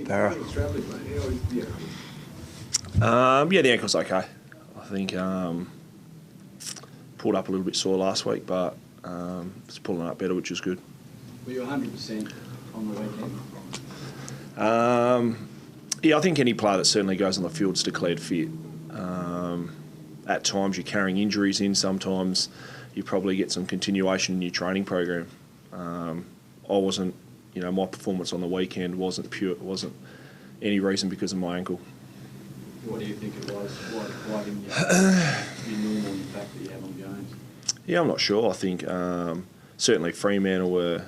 Barra. Yeah, the ankle's okay. I think pulled up a little bit sore last week, but it's pulling up better, which is good. Were you 100% on the weekend? Yeah, I think any player that certainly goes on the field's declared fit. At times you're carrying injuries in. Sometimes you probably get some continuation in your training program. I wasn't, my performance on the weekend wasn't any reason because of my ankle. What do you think it was? Why didn't you be normal in the fact that you have on games? Yeah, I'm not sure. I think certainly Fremantle were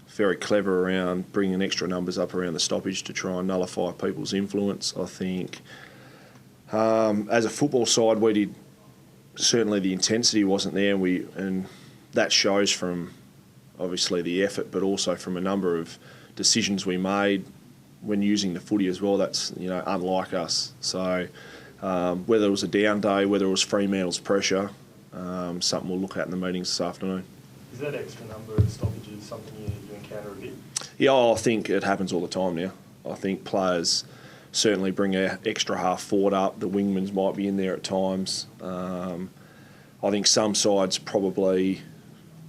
very clever around bringing extra numbers up around the stoppage to try and nullify people's influence. I think as a football side, we did certainly the intensity wasn't there, and that shows from obviously the effort, but also from a number of decisions we made when using the footy as well. That's unlike us. So whether it was a down day, whether it was Fremantle's pressure, something we'll look at in the meetings this afternoon. Is that extra number of stoppages something you encounter a bit? Yeah, I think it happens all the time now. I think players certainly bring an extra half forward up. The wingmans might be in there at times. I think some sides probably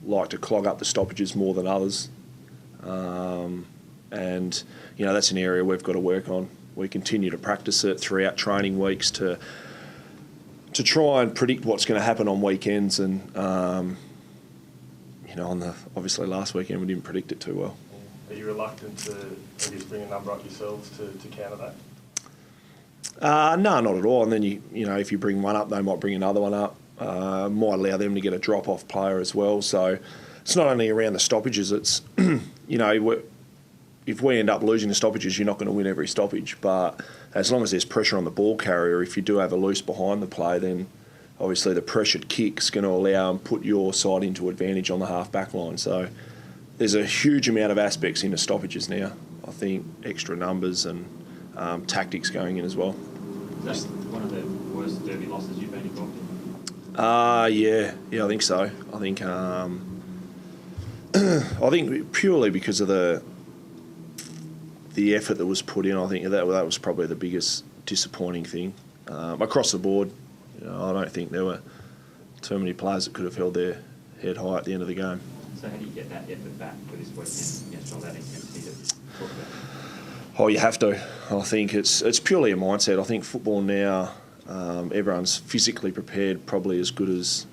like to clog up the stoppages more than others. And that's an area we've got to work on. We continue to practice it throughout training weeks to try and predict what's going to happen on weekends. And obviously last weekend we didn't predict it too well. Are you reluctant to bring a number up yourselves to counter that? No, not at all. And then if you bring one up, they might bring another one up. Might allow them to get a drop-off player as well. So it's not only around the stoppages. It's if we end up losing the stoppages, you're not going to win every stoppage. But as long as there's pressure on the ball carrier, if you do have a loose behind the play, then obviously the pressured kick's going to allow and put your side into advantage on the half-back line. So there's a huge amount of aspects into stoppages now. I think extra numbers and tactics going in as well. Is that one of the worst derby losses you've been involved in? Yeah, I think so. I think I think purely because of the effort that was put in. I think that was probably the biggest disappointing thing across the board. I don't think there were too many players that could have held their head high at the end of the game. So how do you get that effort back for this weekend against all that intensity that you talk about? Oh, you have to. I think it's purely a mindset. I think football now, everyone's physically prepared, probably as good as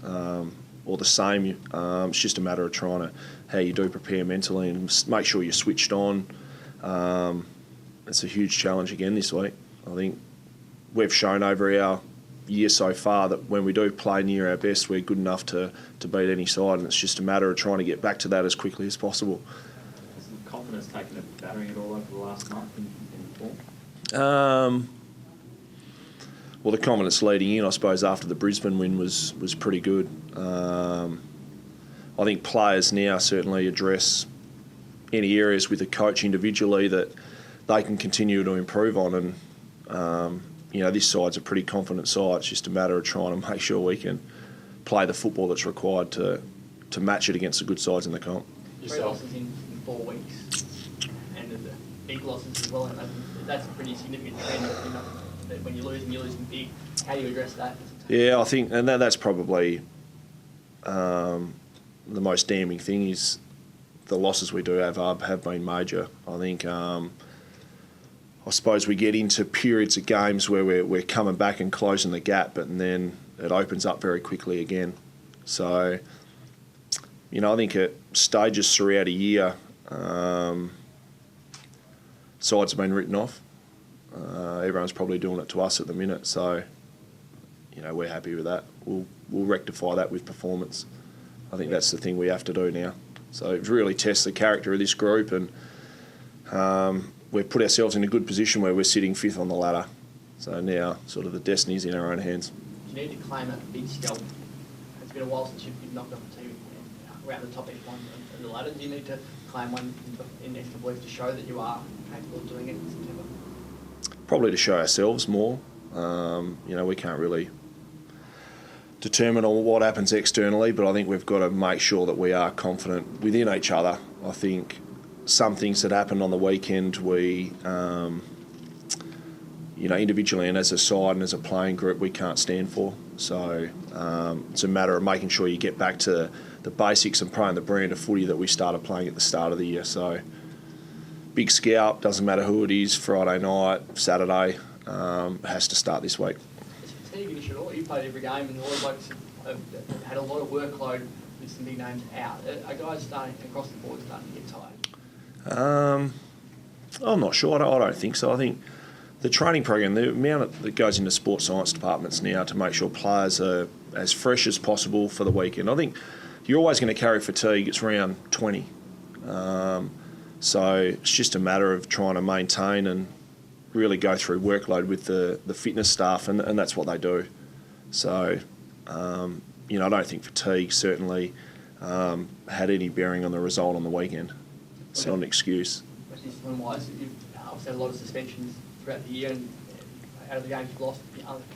or the same. It's just a matter of trying to how you do prepare mentally and make sure you're switched on. It's a huge challenge again this week. I think we've shown over our year so far that when we do play near our best, we're good enough to beat any side, and it's just a matter of trying to get back to that as quickly as possible. Has the confidence taken a battering at all over the last month in form? Well, the confidence leading in, I suppose, after the Brisbane win was pretty good. I think players now certainly address any areas with the coach individually that they can continue to improve on, and this side's a pretty confident side. It's just a matter of trying to make sure we can play the football that's required to match it against the good sides in the comp. 3 losses in 4 weeks, and the big losses as well, and that's a pretty significant trend. That when you're losing big. How do you address that? Yeah, I think, and that's probably the most damning thing is the losses we do have been major. I think I suppose we get into periods of games where we're coming back and closing the gap, but then it opens up very quickly again. So, I think at stages throughout a year, sides have been written off. Everyone's probably doing it to us at the minute, so we're happy with that. We'll rectify that with performance. I think that's the thing we have to do now. So it really tests the character of this group, and we've put ourselves in a good position where we're sitting 5th on the ladder. So now sort of the destiny's in our own hands. You need to claim a big scalp. It's been a while since you've knocked off a team around the top echelon of the ladder. Do you need to claim one in next couple of weeks to show that you are capable of doing it in September? Probably to show ourselves more. We can't really determine on what happens externally, but I think we've got to make sure that we are confident within each other. I think some things that happened on the weekend we, individually and as a side and as a playing group, we can't stand for. So it's a matter of making sure you get back to the basics and playing the brand of footy that we started playing at the start of the year. So big scalp, doesn't matter who it is, Friday night, Saturday, has to start this week. It's a fatigue issue at all. You played every game and all the blokes have had a lot of workload with some big names out. Are guys starting, across the board, starting to get tired? I'm not sure. I don't think so. I think the training program, the amount that goes into sports science departments now to make sure players are as fresh as possible for the weekend. I think you're always going to carry fatigue. It's around 20. So it's just a matter of trying to maintain and really go through workload with the fitness staff, and that's what they do. So, I don't think fatigue certainly had any bearing on the result on the weekend. It's not an excuse. Discipline-wise, you've obviously had a lot of suspensions throughout the year, and out of the games you've lost,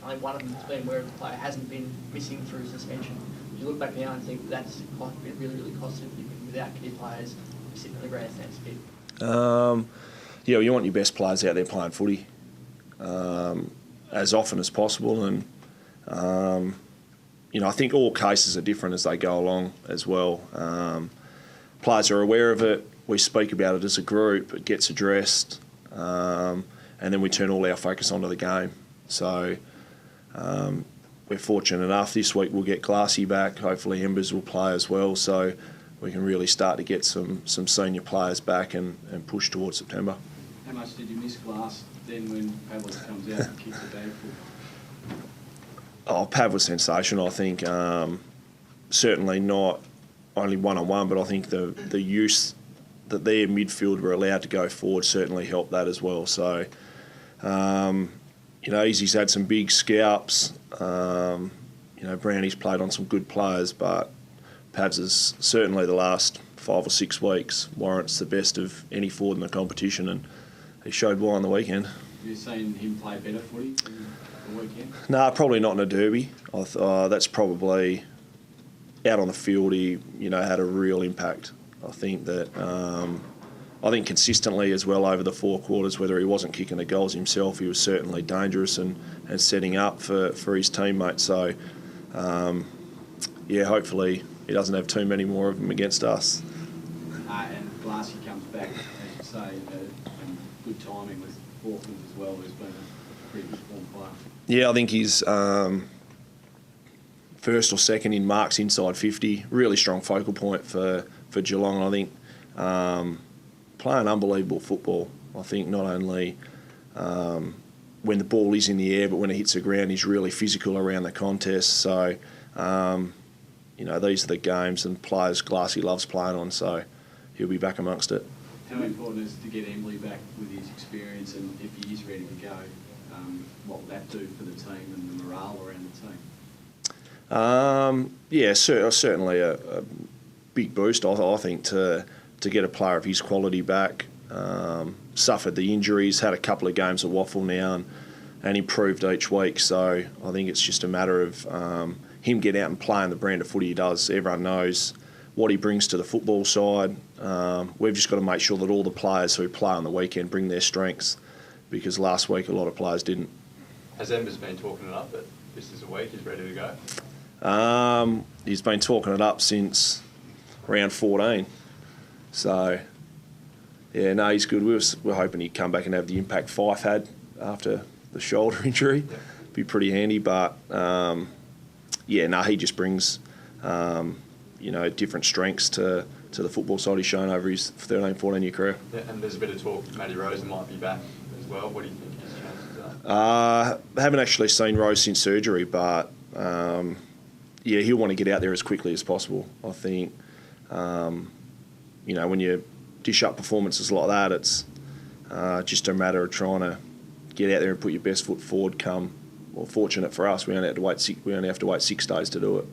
only one of them has been where the player hasn't been missing through suspension. You look back now and think that's been really, really costly. You've been without key players sitting in the grandstand spit. You want your best players out there playing footy as often as possible, and I think all cases are different as they go along as well. Players are aware of it. We speak about it as a group. It gets addressed, and then we turn all our focus onto the game. So we're fortunate enough this week we'll get Glassy back. Hopefully Embers will play as well, so we can really start to get some senior players back and push towards September. How much did you miss Glass then when Pavlos comes out and kicks the bag for? Pav was sensational, I think. Certainly not only one-on-one, but I think the use that their midfield were allowed to go forward certainly helped that as well. So, Easy's had some big scalps. Brownie's played on some good players, but Pavs is certainly the last 5 or 6 weeks warrants the best of any forward in the competition, and he showed why on the weekend. Have you seen him play better footy than the weekend? No, probably not in a derby. That's probably out on the field. He, had a real impact. I think that consistently as well over the 4 quarters, whether he wasn't kicking the goals himself, he was certainly dangerous and setting up for his teammates. So, hopefully he doesn't have too many more of them against us. And Glassy comes back, as you say, and good timing with Hawkins as well, who's been a pretty good form player. Yeah, I think he's first or second in marks inside 50. Really strong focal point for Geelong. I think playing unbelievable football. I think not only when the ball is in the air, but when it hits the ground, he's really physical around the contest. So, these are the games and players Glassy loves playing on, so he'll be back amongst it. How important is it to get Embley back with his experience, and if he is ready to go, what will that do for the team and the morale around the team? Certainly a big boost, I think, to get a player of his quality back. Suffered the injuries, had a couple of games of waffle now, and improved each week. So I think it's just a matter of him getting out and playing the brand of footy he does. Everyone knows what he brings to the football side. We've just got to make sure that all the players who play on the weekend bring their strengths, because last week a lot of players didn't. Has Embers been talking it up that this is a week he's ready to go? He's been talking it up since round 14. So, he's good. We're hoping he'd come back and have the impact Fife had after the shoulder injury. Yeah. Be pretty handy, but he just brings different strengths to the football side he's shown over his 13-14 year career. Yeah, and there's a bit of talk Matty Rosen might be back as well. What do you think his chances are? Haven't actually seen Rose since surgery, but he'll want to get out there as quickly as possible. I think when you dish up performances like that, it's just a matter of trying to get out there and put your best foot forward. Fortunate for us, we only have to wait 6 days to do it.